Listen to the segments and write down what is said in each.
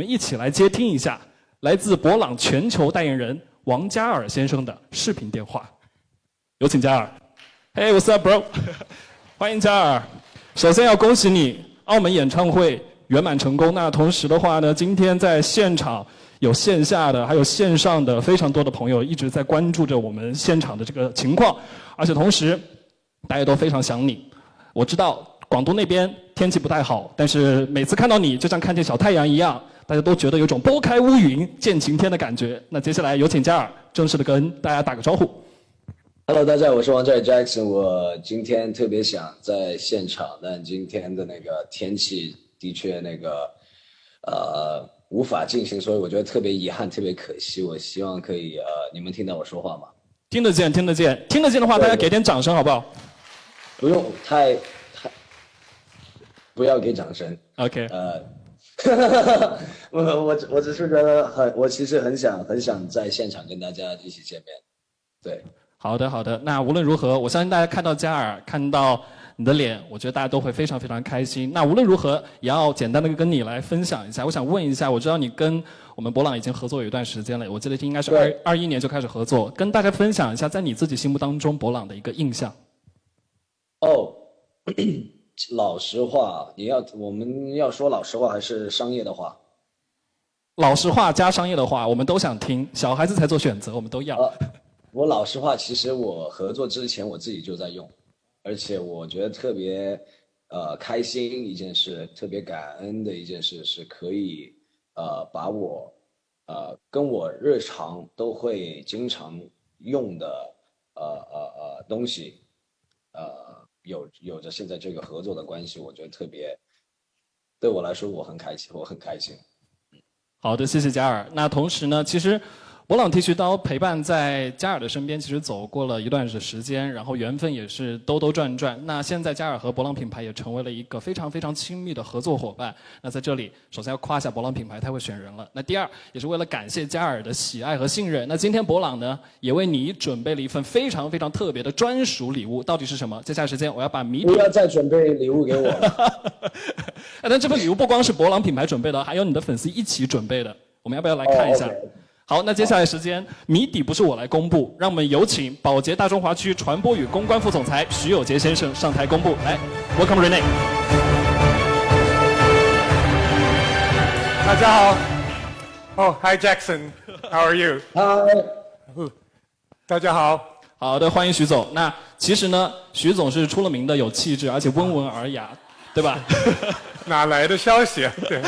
们一起来接听一下来自博朗全球代言人王嘉尔先生的视频电话。有请嘉尔。Hey, what's up, bro? 欢迎嘉尔。首先要恭喜你，澳门演唱会圆满成功。那同时的话呢，今天在现场有线下的，还有线上的非常多的朋友一直在关注着我们现场的这个情况，而且同时大家都非常想你。我知道广东那边天气不太好，但是每次看到你就像看见小太阳一样，大家都觉得有种拨开乌云见晴天的感觉。那接下来有请嘉尔正式的跟大家打个招呼。Hello， 大家好，我是王嘉尔 Jackson。我今天特别想在现场，但今天的那个天气的确无法进行，所以我觉得特别遗憾，特别可惜。我希望可以你们听到我说话吗？听得见，听得见，听得见的话，大家给点掌声好不好？不用太，不要给掌声。OK。我只是觉得我其实很想在现场跟大家一起见面。对。好的，好的。那无论如何，我相信大家看到嘉尔，看到你的脸，我觉得大家都会非常非常开心。那无论如何，也要简单的跟你来分享一下。我想问一下，我知道你跟我们博朗已经合作有一段时间了，我记得应该是21年就开始合作，跟大家分享一下，在你自己心目当中博朗的一个印象。老实话，我们要说老实话还是商业的话？老实话加商业的话，我们都想听。小孩子才做选择，我们都要。我老实话，其实我合作之前我自己就在用，而且我觉得特别开心一件事，特别感恩的一件事，是可以把我跟我日常都会经常用的东西有着现在这个合作的关系，我觉得特别对我来说我很开心。好的，谢谢嘉尔。那同时呢，其实博朗剃须刀陪伴在嘉尔的身边，其实走过了一段的时间，然后缘分也是兜兜转转。那现在嘉尔和博朗品牌也成为了一个非常非常亲密的合作伙伴。那在这里，首先要夸下博朗品牌，太会选人了。那第二，也是为了感谢嘉尔的喜爱和信任。那今天博朗呢，也为你准备了一份非常非常特别的专属礼物，到底是什么？接下来时间，我要把谜底。不要再准备礼物给我了。但这份礼物不光是博朗品牌准备的，还有你的粉丝一起准备的。我们要不要来看一下？ Okay. 好，那接下来时间谜底不是我来公布，让我们有请宝洁大中华区传播与公关副总裁徐有杰先生上台公布。来 ，Welcome Renee。大家好。Hi Jackson，How are you？ Hi。大家好。好的，欢迎徐总。那其实呢，徐总是出了名的有气质，而且温文尔雅，对吧？哪来的消息啊？对。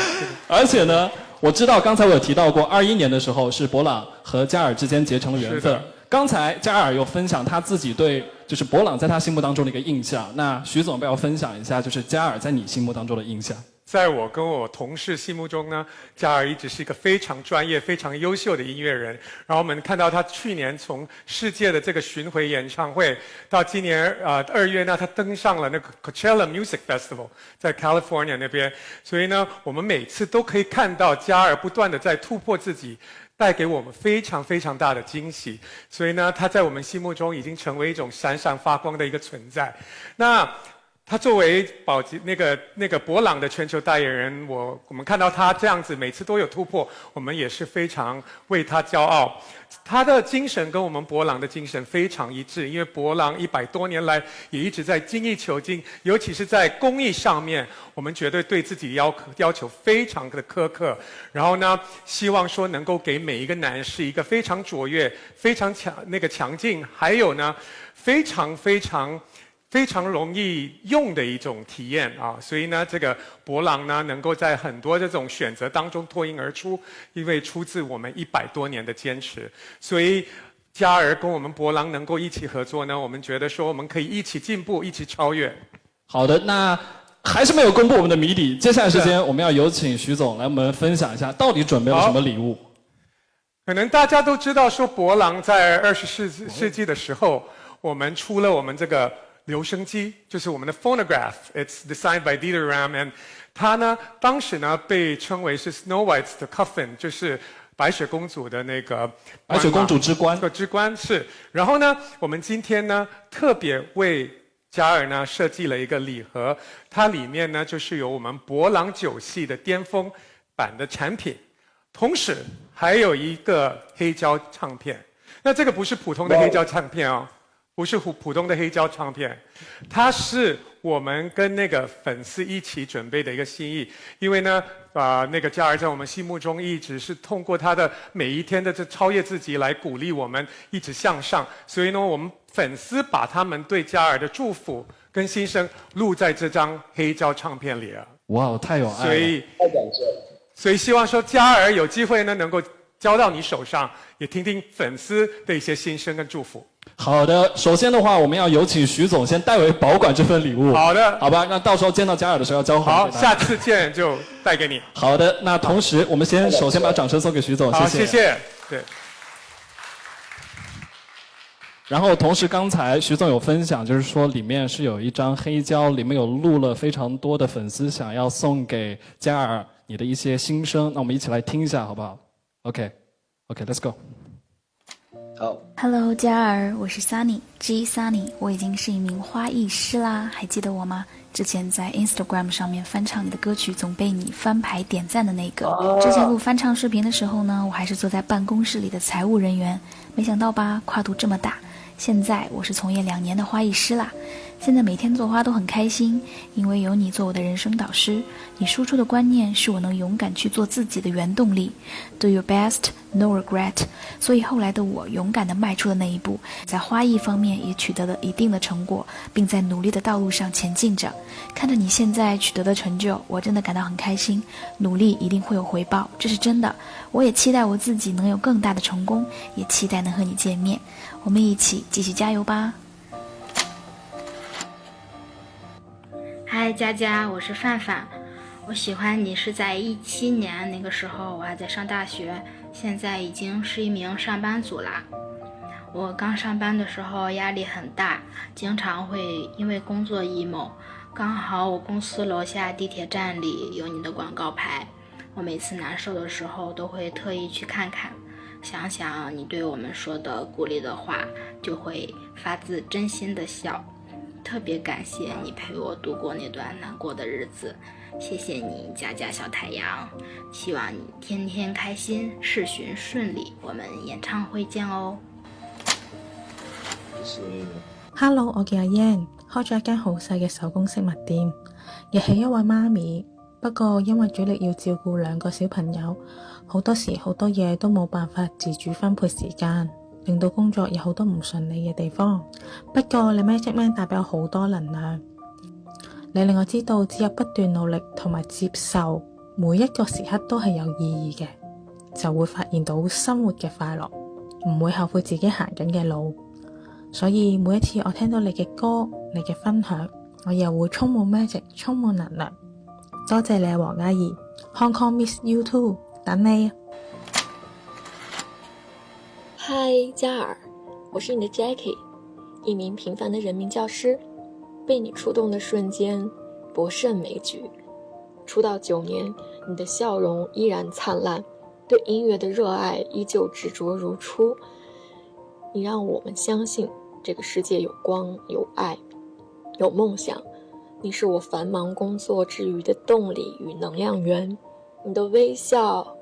而且呢，我知道刚才我有提到过，21年的时候是博朗和嘉尔之间结成了缘分。刚才嘉尔有分享他自己对就是博朗在他心目当中的一个印象，那徐总要不要分享一下就是嘉尔在你心目当中的印象？在我跟我同事心目中呢，嘉尔一直是一个非常专业、非常优秀的音乐人。然后我们看到他去年从世界的这个巡回演唱会，到今年2月呢，他登上了那个 Coachella Music Festival， 在 California 那边。所以呢，我们每次都可以看到嘉尔不断的在突破自己，带给我们非常非常大的惊喜。所以呢，他在我们心目中已经成为一种闪闪发光的一个存在。那他作为那个博朗的全球代言人，我们看到他这样子每次都有突破，我们也是非常为他骄傲。他的精神跟我们博朗的精神非常一致，因为博朗100多年来也一直在精益求精，尤其是在工艺上面，我们绝对对自己要求非常的苛刻。然后呢，希望说能够给每一个男士一个非常卓越、非常强劲，还有呢非常容易用的一种体验啊，所以呢，这个博朗呢，能够在很多这种选择当中脱颖而出，因为出自我们100多年的坚持。所以，嘉尔跟我们博朗能够一起合作呢，我们觉得说我们可以一起进步，一起超越。好的，那还是没有公布我们的谜底。接下来时间，我们要有请徐总来我们分享一下，到底准备了什么礼物？可能大家都知道，说博朗在20世纪的时候，我们出了我们这个留声机，就是我们的 phonograph，it's designed by Dieter Ram，and 它呢，当时呢被称为是 Snow White's 的 coffin， 就是白雪公主的那个白雪公主之冠。之冠是。然后呢，我们今天呢特别为嘉尔呢设计了一个礼盒，它里面呢就是有我们博朗酒系的巅峰版的产品，同时还有一个黑胶唱片。那这个不是普通的黑胶唱片哦，不是普通的黑胶唱片，它是我们跟那个粉丝一起准备的一个心意。因为呢，那个嘉儿在我们心目中一直是通过他的每一天的这超越自己来鼓励我们一直向上。所以呢，我们粉丝把他们对嘉儿的祝福跟心声录在这张黑胶唱片里啊。哇，太有爱了！所以太感谢了。所以希望说嘉儿有机会呢，能够交到你手上，也听听粉丝的一些心声跟祝福。好的，首先的话，我们要有请徐总先代为保管这份礼物。好的，好吧，那到时候见到嘉尔的时候要交还。好，下次见就带给你。好的，那同时我们首先把掌声送给徐总，好，谢谢。谢谢。对。然后同时刚才徐总有分享，就是说里面是有一张黑胶，里面有录了非常多的粉丝想要送给嘉尔你的一些心声，那我们一起来听一下好不好 ？OK，Let's go。好 Hello， 嘉儿，我是 Sunny，G Sunny， 我已经是一名花艺师啦，还记得我吗？之前在 Instagram 上面翻唱你的歌曲，总被你翻牌点赞的那个。之前录翻唱视频的时候呢，我还是坐在办公室里的财务人员，没想到吧，跨度这么大。现在我是从业2年的花艺师啦，现在每天做花都很开心，因为有你做我的人生导师，你输出的观念是我能勇敢去做自己的原动力。Do your best, no regret。所以后来的我勇敢地迈出了那一步，在花艺方面也取得了一定的成果，并在努力的道路上前进着。看着你现在取得的成就，我真的感到很开心。努力一定会有回报，这是真的。我也期待我自己能有更大的成功，也期待能和你见面。我们一起继续加油吧。嗨，佳佳，我是范范。我喜欢你是在17年，那个时候我还在上大学，现在已经是一名上班族啦。我刚上班的时候压力很大，经常会因为工作 emo。刚好我公司楼下地铁站里有你的广告牌，我每次难受的时候都会特意去看看，想想你对我们说的鼓励的话，就会发自真心的笑。特别感谢你陪我度过那段难过的日子，谢谢你，佳佳小太阳。希望你天天开心，事循順利，我們演唱會見哦。Hello， 我叫阿 Yan， 開咗一間好細嘅手工飾物店，亦係一位媽咪。不過因為主力要照顧2個小朋友，好多時好多嘢都冇辦法自主分配時間，令到工作有好多唔順利嘅地方。不過你 Magic Man 帶俾我好多能量，你令我知道只有不斷努力同埋接受每一個時刻都係有意義嘅，就會發現到生活嘅快樂，唔會後悔自己行緊嘅路。所以每一次我聽到你嘅歌，你嘅分享，我又會充滿 magic， 充滿能量。多謝你啊，黃嘉怡 ，Hong Kong miss you too， 等你。嗨，嘉尔，我是你的 Jackie， 一名平凡的人民教师。被你触动的瞬间，博胜美举。出道9年，你的笑容依然灿烂，对音乐的热爱依旧执着如初。你让我们相信这个世界有光、有爱、有梦想。你是我繁忙工作之余的动力与能量源。你的微笑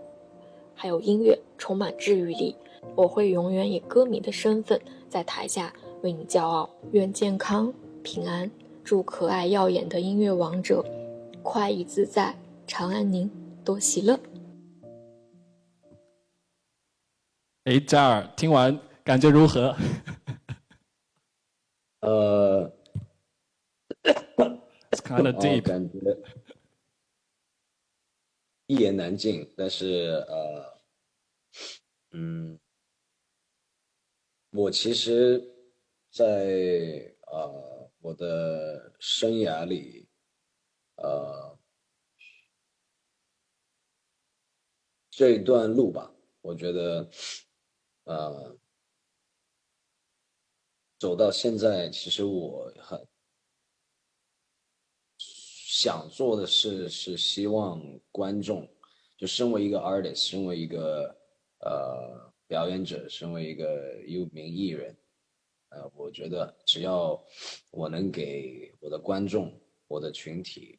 还有音乐充满治愈力，我会永远以歌迷的身份在台下为你骄傲。愿健康平安，祝可爱耀眼的音乐王者快意自在，长安宁，多喜乐。嘉尔，听完感觉如何？It's kind of deep，感觉一言难尽，但是我其实在我的生涯里，这一段路吧，我觉得走到现在，其实我很想做的事是希望观众，就身为一个 artist， 身为一个表演者，身为一个有名艺人，我觉得只要我能给我的观众、我的群体，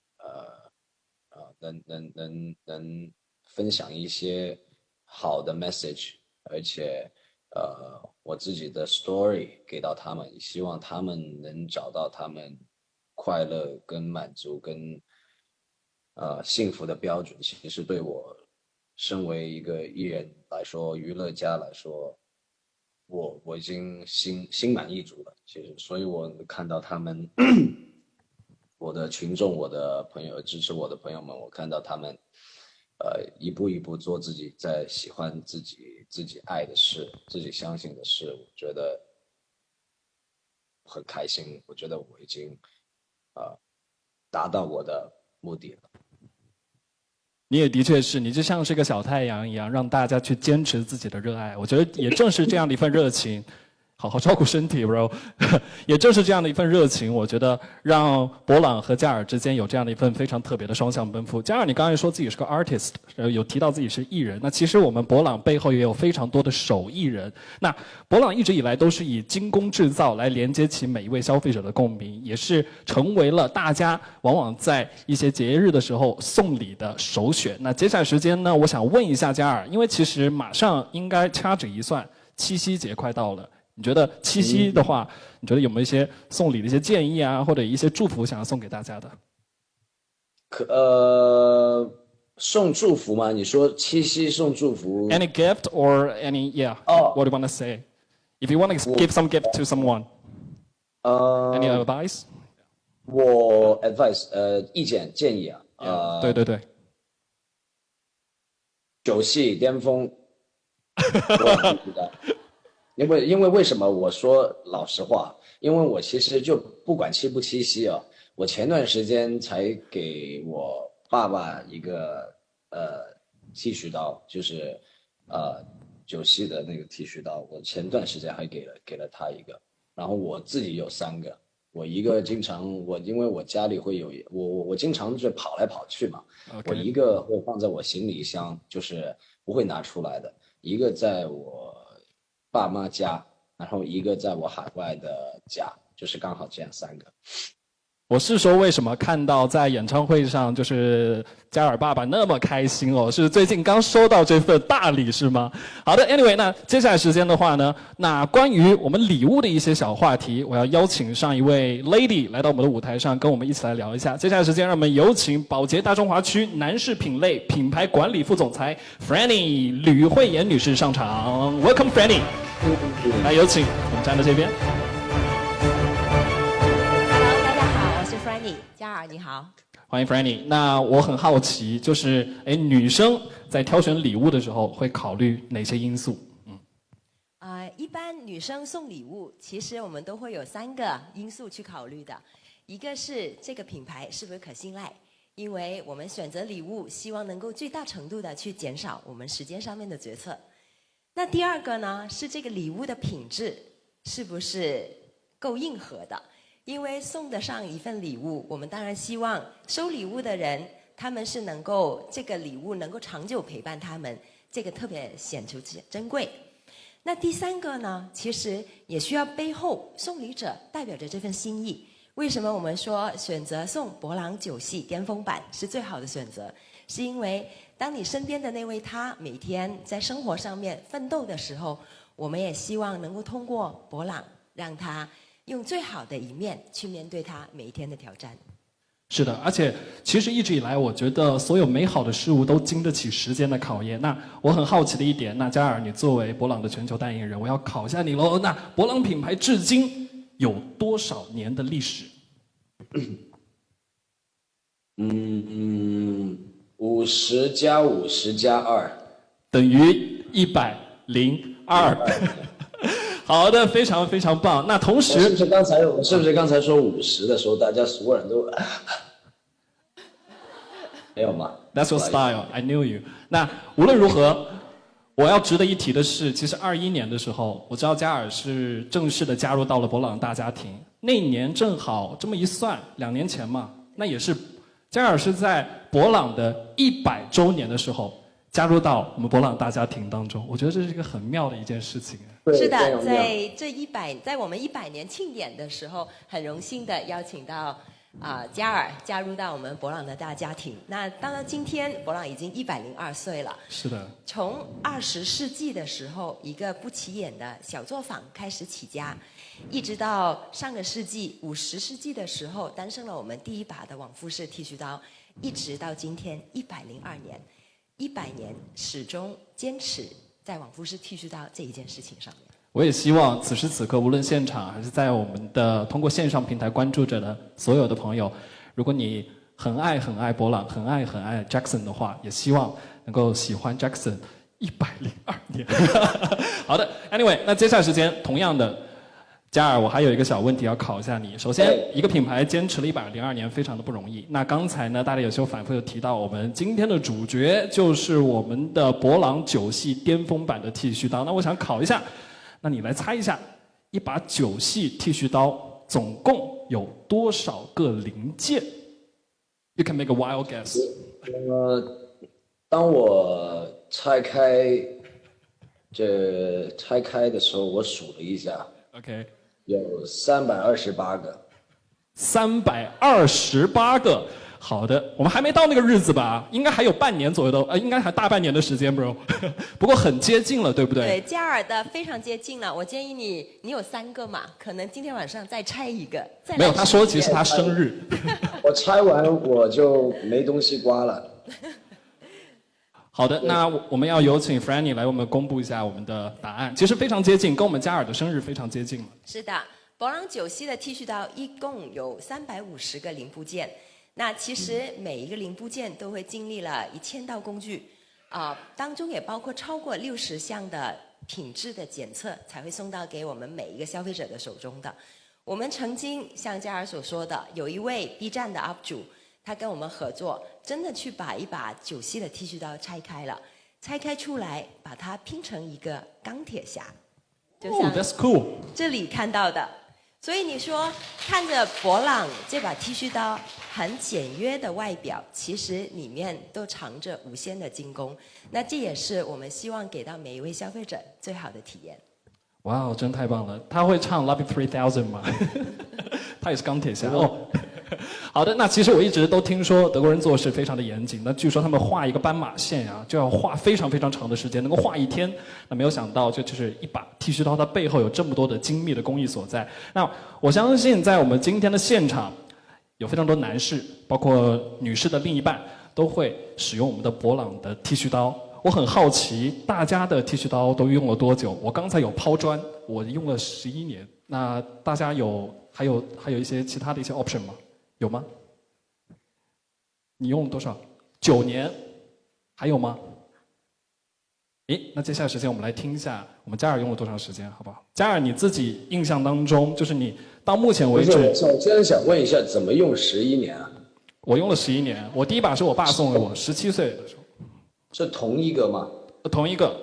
能分享一些好的 message， 而且我自己的 story 给到他们，希望他们能找到他们快乐跟满足跟幸福的标准。其实对我身为一个艺人来说，娱乐家来说，我已经心满意足了。其实，所以我看到他们，我的群众、我的朋友、支持我的朋友们，我看到他们，一步一步做自己在喜欢自己爱的事、自己相信的事，我觉得很开心。我觉得我已经达到我的目的了。你也的确是，你就像是个小太阳一样，让大家去坚持自己的热爱。我觉得也正是这样的一份热情，好好照顾身体 ，bro。也正是这样的一份热情，我觉得让博朗和嘉尔之间有这样的一份非常特别的双向奔赴。嘉尔，你刚才说自己是个 artist， 有提到自己是艺人。那其实我们博朗背后也有非常多的手艺人。那博朗一直以来都是以精工制造来连接起每一位消费者的共鸣，也是成为了大家往往在一些节日的时候送礼的首选。那接下来时间呢，我想问一下嘉尔，因为其实马上应该掐指一算，七夕节快到了。你觉得七夕的话，你觉得有没有一些送礼的一些建议啊，或者一些祝福想要送给大家的？送祝福吗？你说七夕送祝福 ？Any gift or any what do you want to say? If you want to give some gift to someone, any advice? 我 advice 意见建议啊，对对对，酒系巅峰，因为为什么我说老实话？因为我其实就不管七不七夕啊，我前段时间才给我爸爸一个剃须刀，就是酒系的那个剃须刀，我前段时间还给了他一个，然后我自己有3个，我一个经常因为我家里会有我经常就跑来跑去嘛， 我一个会放在我行李箱，就是不会拿出来的，一个在我爸妈家，然后一个在我海外的家，就是刚好这样3个。我是说，为什么看到在演唱会上，就是嘉尔爸爸那么开心哦？是最近刚收到这份大礼是吗？好的 ，anyway， 那接下来时间的话呢，那关于我们礼物的一些小话题，我要邀请上一位 lady 来到我们的舞台上，跟我们一起来聊一下。接下来时间，让我们有请宝洁大中华区男士品类品牌管理副总裁 Franny 吕慧妍女士上场。Welcome Franny， 来有请我们站在这边。嘉尔你好，欢迎 Franny。那我很好奇，就是女生在挑选礼物的时候会考虑哪些因素？一般女生送礼物，其实我们都会有3个因素去考虑的。一个是这个品牌是不是可信赖，因为我们选择礼物，希望能够最大程度的去减少我们时间上面的决策。那第2个呢，是这个礼物的品质是不是够硬核的？因为送得上一份礼物，我们当然希望收礼物的人，他们是能够这个礼物能够长久陪伴他们，这个特别显出珍贵。那第3个呢，其实也需要背后送礼者代表着这份心意。为什么我们说选择送博朗酒系巅峰版是最好的选择？是因为当你身边的那位他每天在生活上面奋斗的时候，我们也希望能够通过博朗让他用最好的一面去面对他每一天的挑战。是的，而且其实一直以来，我觉得所有美好的事物都经得起时间的考验。那我很好奇的一点，那嘉尔，你作为博朗的全球代言人，我要考一下你喽。那博朗品牌至今有多少年的历史？50加50加2等于102。好的，非常非常棒。那同时，是不是刚才说50的时候，大家所有人都没有吗 ？That's your style. I knew you. 那无论如何，我要值得一提的是，其实21年的时候，我知道嘉尔是正式的加入到了博朗大家庭。那一年正好这么一算，2年前嘛，那也是嘉尔是在博朗的100周年的时候加入到我们博朗大家庭当中。我觉得这是一个很妙的一件事情。是的，在我们100年庆典的时候，很荣幸的邀请到嘉尔加入到我们博朗的大家庭。那到了今天，博朗已经102岁了。是的。从20世纪的时候，一个不起眼的小作坊开始起家，一直到上个世纪50世纪的时候，诞生了我们第一把的往复式剃须刀，一直到今天102年，100年始终坚持在往复式剃须刀这一件事情上面。我也希望此时此刻，无论现场还是在我们的通过线上平台关注着的所有的朋友，如果你很爱博朗，很爱 Jackson 的话，也希望能够喜欢 Jackson 102年。好的 ，Anyway， 那接下来时间，同样的，嘉尔，我还有一个小问题要考一下你。首先，一个品牌坚持了102年，非常的不容易。那刚才呢，大家有时候反复有提到，我们今天的主角就是我们的博朗9系巅峰版的剃须刀。那我想考一下。那你来猜一下，一把9系剃须刀总共有多少个零件 ？You can make a wild guess。当我拆开的时候，我数了一下 ，OK， 有328个。328个。好的，我们还没到那个日子吧？应该还有半年左右的，应该还大半年的时间 ，bro。不过很接近了，对不对？对，嘉尔的非常接近了。我建议你有3个嘛，可能今天晚上再拆一个。没有，他说其实是他生日。我拆完我就没东西刮了。好的，那我们要有请 Franny 来我们公布一下我们的答案。其实非常接近，跟我们嘉尔的生日非常接近了。是的，博朗9系的剃须刀一共有350个零部件。那其实每一个零部件都会经历了1000道工序，当中也包括超过60项的品质的检测，才会送到给我们每一个消费者的手中的。我们曾经像嘉尔所说的，有一位 B 站的 UP 主，他跟我们合作，真的去把一把9系的剃须刀拆开了，拆开出来，把它拼成一个钢铁侠，就像 that's cool 这里看到的。所以你说，看着博朗这把剃须刀很简约的外表，其实里面都藏着无限的精工。那这也是我们希望给到每一位消费者最好的体验。哇哦，真太棒了！他会唱《Love You 3000》吗？他也是钢铁侠哦。好的，那其实我一直都听说德国人做事非常的严谨。那据说他们画一个斑马线呀，就要画非常非常长的时间，能够画1天。那没有想到，就是一把剃须刀，它背后有这么多的精密的工艺所在。那我相信，在我们今天的现场，有非常多男士，包括女士的另一半，都会使用我们的博朗的剃须刀。我很好奇，大家的剃须刀都用了多久？我刚才有抛砖，我用了11年。那大家还有一些其他的一些 option 吗？有吗？你用了多少？9年，还有吗？那接下来时间我们来听一下我们嘉尔用了多长时间，好不好？嘉尔，你自己印象当中，就是你到目前为止，我首先想问一下，怎么用11年啊？我用了11年，我第一把是我爸送给我，17岁的时候。是同一个吗？同一个，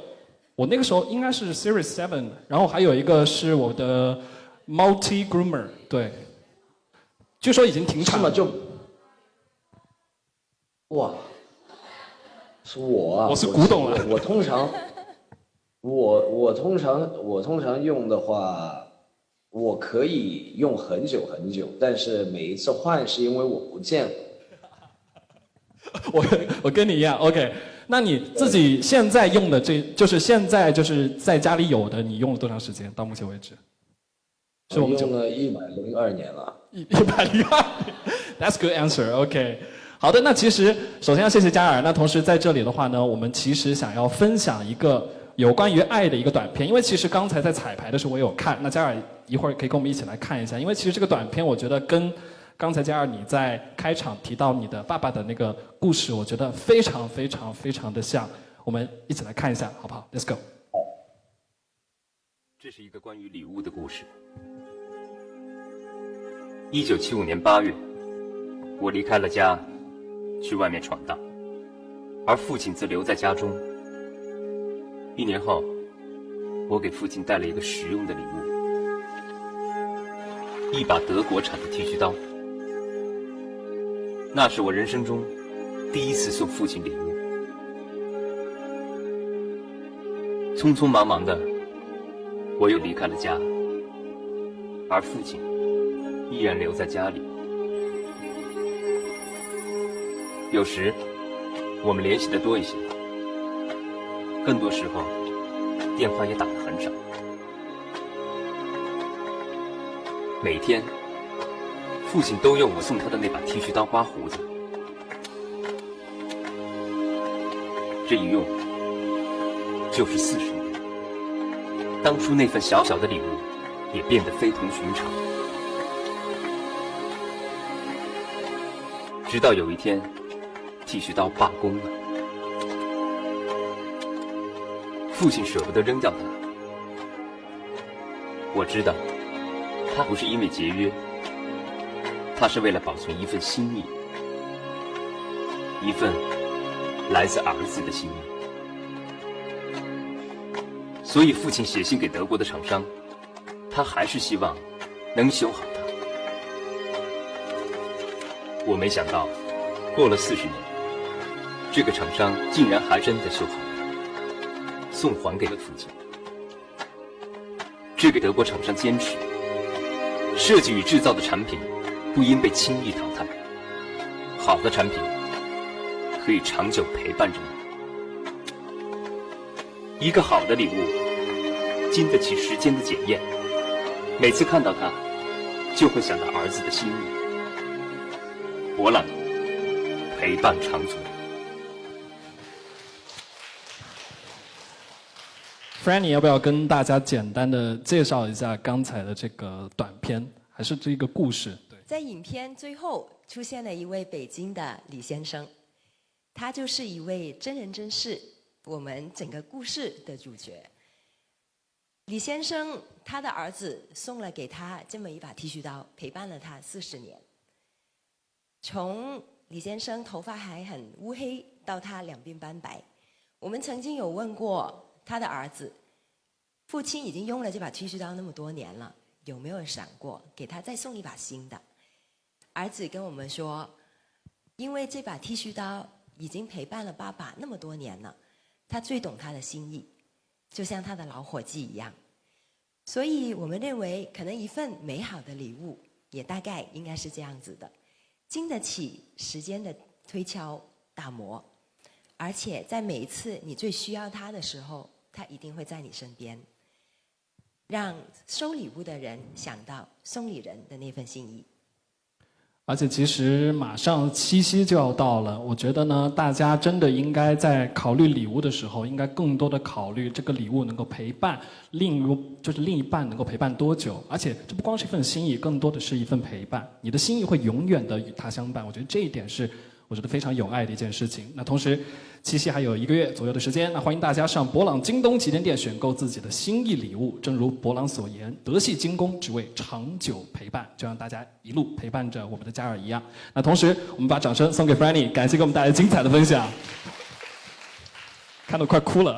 我那个时候应该是 Series 7，然后还有一个是我的 Multi Groomer， 对。据说已经停产了。是吗？哇，是我啊！我是古董了。我通常用的话，我可以用很久很久，但是每一次换是因为我不见了。我跟你一样 ，OK。那你自己现在用的就是现在就是在家里有的，你用了多长时间？到目前为止？我用了102年了。102年 ，That's good answer。OK， 好的，那其实首先要谢谢嘉尔。那同时在这里的话呢，我们其实想要分享一个有关于爱的一个短片，因为其实刚才在彩排的时候我有看，那嘉尔一会儿可以跟我们一起来看一下，因为其实这个短片我觉得跟刚才嘉尔你在开场提到你的爸爸的那个故事，我觉得非常非常非常的像，我们一起来看一下好不好 ？Let's go。这是一个关于礼物的故事。1975年8月，我离开了家，去外面闯荡，而父亲则留在家中。1年后，我给父亲带了一个实用的礼物，一把德国产的剃须刀。那是我人生中第一次送父亲礼物。匆匆忙忙的，我又离开了家，而父亲依然留在家里。有时我们联系的多一些，更多时候电话也打得很少。每天，父亲都用我送他的那把剃须刀刮胡子，这一用就是40年。当初那份小小的礼物也变得非同寻常。直到有一天，剃须刀罢工了，父亲舍不得扔掉它。我知道，他不是因为节约，他是为了保存一份心意，一份来自儿子的心意。所以父亲写信给德国的厂商，他还是希望能修好它。我没想到，过了40年，这个厂商竟然还真的修好了它，送还给了父亲。这个德国厂商坚持，设计与制造的产品不应被轻易淘汰，好的产品可以长久陪伴着你。一个好的礼物，经得起时间的检验。每次看到它，就会想到儿子的心意。博朗，陪伴长存。Franny 要不要跟大家简单的介绍一下刚才的这个短片，还是这个故事？对，在影片最后出现了一位北京的李先生，他就是一位真人真事，我们整个故事的主角。李先生他的儿子送了给他这么一把剃须刀，陪伴了他40年。从李先生头发还很乌黑到他两鬓斑白，我们曾经有问过他的儿子，父亲已经用了这把剃须刀那么多年了，有没有想过给他再送一把新的？儿子跟我们说，因为这把剃须刀已经陪伴了爸爸那么多年了，他最懂他的心意，就像他的老伙计一样。所以我们认为，可能一份美好的礼物，也大概应该是这样子的，经得起时间的推敲打磨，而且在每一次你最需要它的时候，它一定会在你身边，让收礼物的人想到送礼人的那份心意。而且其实马上7夕就要到了，我觉得呢，大家真的应该在考虑礼物的时候，应该更多的考虑这个礼物能够陪伴另一半能够陪伴多久。而且这不光是一份心意，更多的是一份陪伴。你的心意会永远的与他相伴，我觉得这一点是我觉得非常有爱的一件事情。那同时7夕还有1个月左右的时间，那欢迎大家上博朗京东旗舰店选购自己的心意礼物。正如博朗所言，德系精工只为长久陪伴，就让大家一路陪伴着我们的嘉尔一样。那同时我们把掌声送给 Franny， 感谢给我们带来精彩的分享，看得快哭了。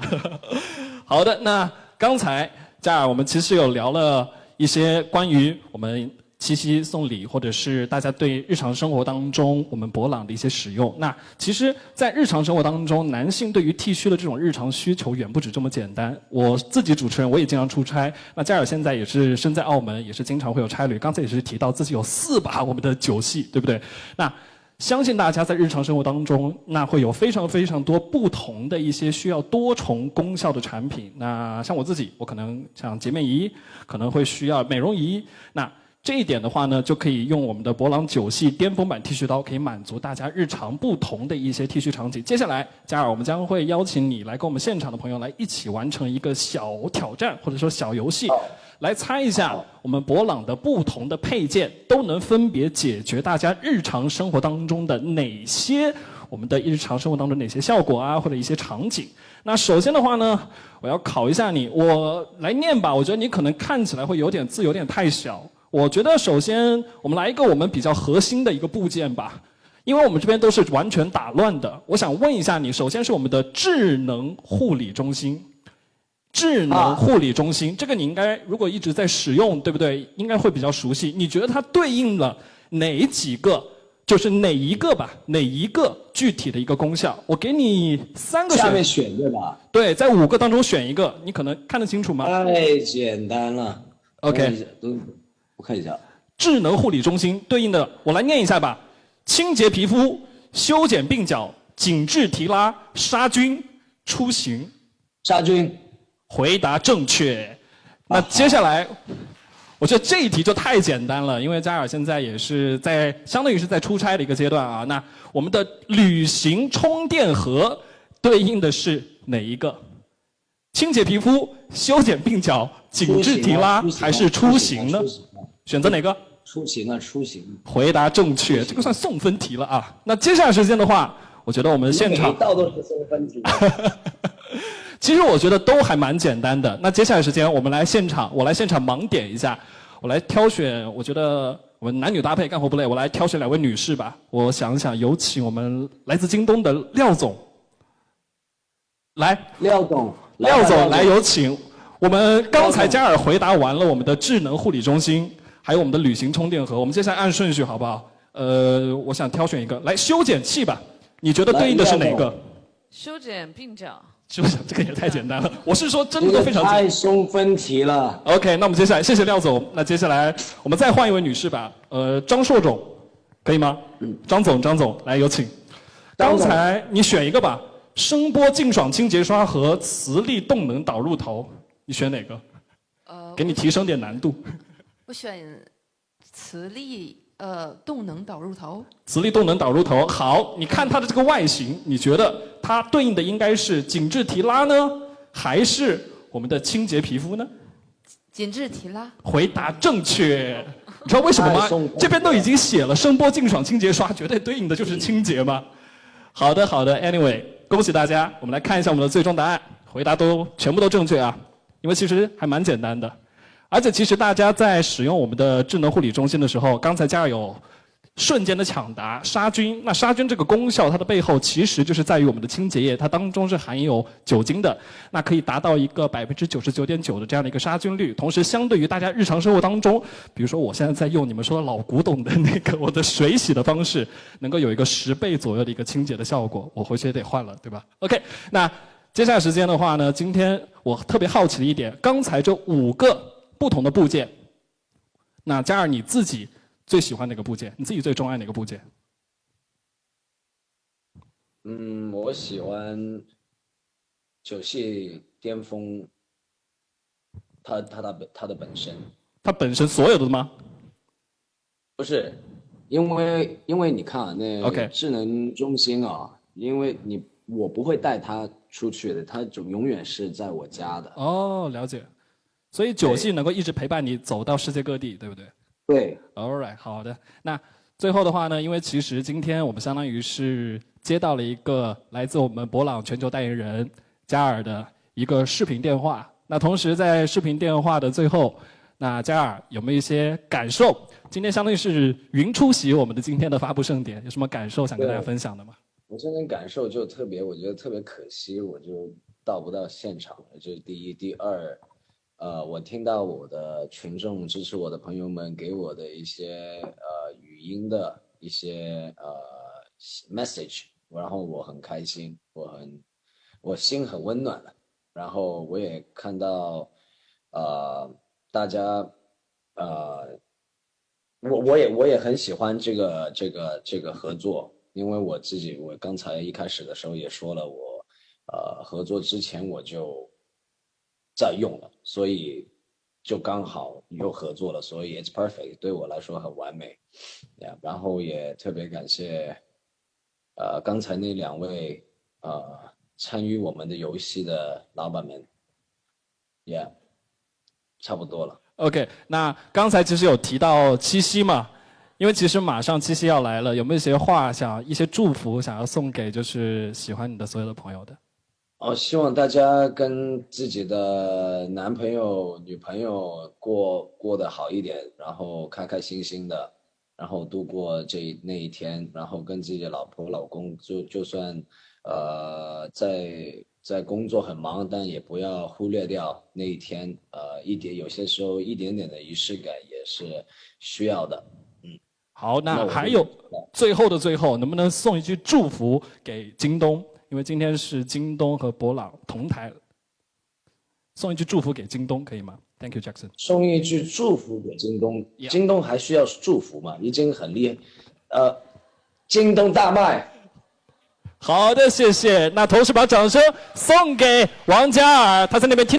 好的，那刚才嘉尔我们其实有聊了一些关于我们7夕送礼，或者是大家对日常生活当中我们博朗的一些使用。那其实在日常生活当中，男性对于剃须的这种日常需求远不止这么简单。我自己主持人，我也经常出差，那嘉尔现在也是身在澳门，也是经常会有差旅，刚才也是提到自己有4把我们的酒系，对不对？那相信大家在日常生活当中，那会有非常非常多不同的一些需要多重功效的产品。那像我自己，我可能像洁面仪，可能会需要美容仪。那这一点的话呢，就可以用我们的博朗9系巅峰版剃须刀，可以满足大家日常不同的一些剃须场景。接下来，嘉尔，我们将会邀请你来跟我们现场的朋友来一起完成一个小挑战，或者说小游戏，来猜一下我们博朗的不同的配件都能分别解决大家日常生活当中的哪些我们的日常生活当中哪些效果啊，或者一些场景。那首先的话呢，我要考一下你，我来念吧。我觉得你可能看起来会有点字有点太小。我觉得首先我们来一个我们比较核心的一个部件吧，因为我们这边都是完全打乱的。我想问一下你，首先是我们的智能护理中心。智能护理中心，这个你应该如果一直在使用，对不对？应该会比较熟悉。你觉得它对应了哪几个？就是哪一个吧？哪一个具体的一个功效？我给你3个选。下面选对吧？对，在5个当中选一个，你可能看得清楚吗？太简单了。OK， 我看一下。智能护理中心对应的，我来念一下吧：清洁皮肤、修剪鬓角、紧致提拉、杀菌、出行。杀菌。回答正确。那接下来，我觉得这一题就太简单了，因为嘉尔现在也是相当于是在出差的一个阶段啊。那我们的旅行充电盒对应的是哪一个？清洁皮肤、修剪鬓角、紧致提拉，还是出行呢？选择哪个？出行啊，出行。回答正确，这个算送分题了啊。那接下来时间的话，我觉得我们现场每一道都是送分题。其实我觉得都还蛮简单的。那接下来时间，我来现场盲点一下，我来挑选。我觉得我们男女搭配干活不累，我来挑选2位女士吧。我想想，有请我们来自京东的廖总。来，廖总来有请。我们刚才嘉尔回答完了我们的智能护理中心，还有我们的旅行充电盒。我们接下来按顺序好不好？我想挑选一个，来修剪器吧。你觉得对应的是哪个？修剪鬓角。是不是？这个也太简单了。我是说，真的都非常简单。太送分题了。OK， 那我们接下来，谢谢廖总。那接下来我们再换一位女士吧。张硕总，可以吗？张总，来有请。刚才你选一个吧。声波净爽清洁刷和磁力动能导入头，你选哪个？给你提升点难度。我选磁力动能导入头。磁力动能导入头，好，你看它的这个外形，你觉得它对应的应该是紧致提拉呢，还是我们的清洁皮肤呢？紧致提拉。回答正确。你知道为什么吗？这边都已经写了声波净爽清洁刷，绝对对应的就是清洁吗？好的 ，Anyway， 恭喜大家，我们来看一下我们的最终答案，回答全部都正确啊，因为其实还蛮简单的，而且其实大家在使用我们的智能护理中心的时候，刚才嘉尔有瞬间的抢答杀菌，那杀菌这个功效它的背后其实就是在于我们的清洁液，它当中是含有酒精的，那可以达到一个99.9%的这样的一个杀菌率，同时相对于大家日常生活当中，比如说我现在在用你们说的老古董的那个我的水洗的方式，能够有一个10倍左右的一个清洁的效果，我回去也得换了，对吧 ？OK， 那接下来时间的话呢，今天我特别好奇的一点，刚才这5个不同的部件，那嘉尔你自己最喜欢哪个部件？你自己最钟爱哪个部件？我喜欢九系巅峰，它的本身。它本身所有的吗？不是，因为你看啊，那 OK 智能中心啊，因为我不会带它出去的，它就永远是在我家的。哦，了解。所以九系能够一直陪伴你走到世界各地，对不对？对 ，All right， 好的。那最后的话呢，因为其实今天我们相当于是接到了一个来自我们博朗全球代言人嘉尔的一个视频电话。那同时在视频电话的最后，那嘉尔有没有一些感受？今天相当于是云出席我们的今天的发布盛典，有什么感受想跟大家分享的吗？我这种感受就我觉得特别可惜，我就到不到现场了。这是第一，第二。我听到我的群众支持我的朋友们给我的一些语音的一些message， 然后我很开心，我心很温暖了。然后我也看到大家我也很喜欢这个合作，因为我刚才一开始的时候也说了，我合作之前我就在用了，所以就刚好又合作了，所以 it's perfect， 对我来说很完美。然后也特别感谢刚才那2位参与我们的游戏的老板们。差不多了。OK， 那刚才其实有提到七夕嘛，因为其实马上七夕要来了，有没有一些话一些祝福想要送给就是喜欢你的所有的朋友的？希望大家跟自己的男朋友、女朋友过得好一点，然后开开心心的，然后度过那一天，然后跟自己的老婆、老公就算在工作很忙，但也不要忽略掉那一天，有些时候一点点的仪式感也是需要的。好，那还有最后的最后，能不能送一句祝福给京东？因为今天是京东和博朗同台，送一句祝福给京东可以吗 ？Thank you, Jackson。送一句祝福给京东，京东还需要祝福吗？已经很厉害，京东大卖。好的，谢谢。那同时把掌声送给王嘉尔，他在那边听。